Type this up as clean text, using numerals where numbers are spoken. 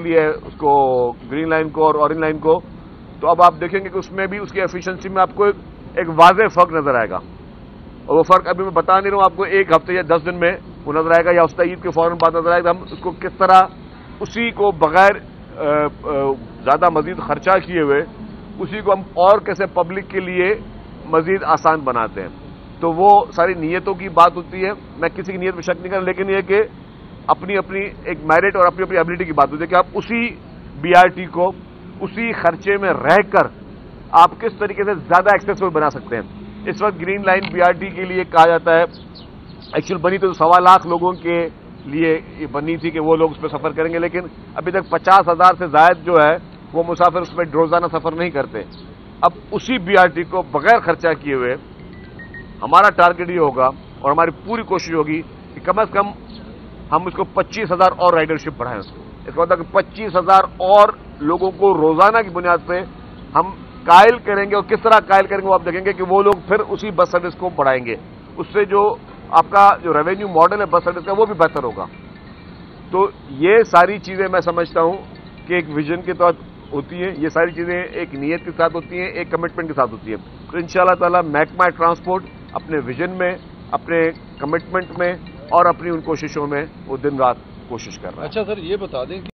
लिया है उसको, ग्रीन लाइन को और ऑरेंज लाइन को, तो अब आप देखेंगे कि उसमें भी उसकी एफिशिएंसी में आपको एक वाज़ेह फर्क नजर आएगा। और वो फर्क अभी मैं बता नहीं रहा हूं आपको, 1 हफ्ते या 10 दिन में वो नजर आएगा, या उस ईद के फौरन बाद नजर आएगा। हम उसको किस तरह उसी को बगैर ज्यादा मजीद खर्चा किए हुए उसी को हम और कैसे पब्लिक के लिए मजीद आसान बनाते हैं। तो वो सारी नीयतों की बात होती है, मैं किसी की नीयत में शक नहीं कर रहा, लेकिन ये कि अपनी अपनी एक मेरिट और अपनी अपनी एबिलिटी की बात होती है कि आप उसी बीआरटी को उसी खर्चे में रहकर आप किस तरीके से ज्यादा एक्सेसिबल बना सकते हैं। इस वक्त ग्रीन लाइन बीआरटी के लिए कहा जाता है, एक्चुअल बनी तो 1.25 लाख लोगों के लिए ये बनी थी कि वो लोग उस पर सफर करेंगे, लेकिन अभी तक 50,000 से ज्यादा जो है वो मुसाफिर उसमें रोजाना सफर नहीं करते। अब उसी बीआरटी को बगैर खर्चा किए हुए हमारा टारगेट ये होगा और हमारी पूरी कोशिश होगी कि कम से कम हम उसको 25,000 और राइडरशिप बढ़ाएं। इसका मतलब 25,000 और लोगों को रोजाना की बुनियाद पे हम कायल करेंगे, और किस तरह कायल करेंगे वो आप देखेंगे कि वो लोग फिर उसी बस सर्विस को बढ़ाएंगे। उससे जो आपका जो रेवेन्यू मॉडल है बस सर्विस का वो भी बेहतर होगा। तो ये सारी चीजें मैं समझता हूं कि एक विजन के तहत होती है, ये सारी चीजें एक नीयत के साथ होती हैं, एक कमिटमेंट के साथ होती है। तो इंशाअल्लाह ताला महकमा ट्रांसपोर्ट अपने विजन में, अपने कमिटमेंट में और अपनी उन कोशिशों में वो दिन रात कोशिश कर रहा है। अच्छा सर, ये बता दें कि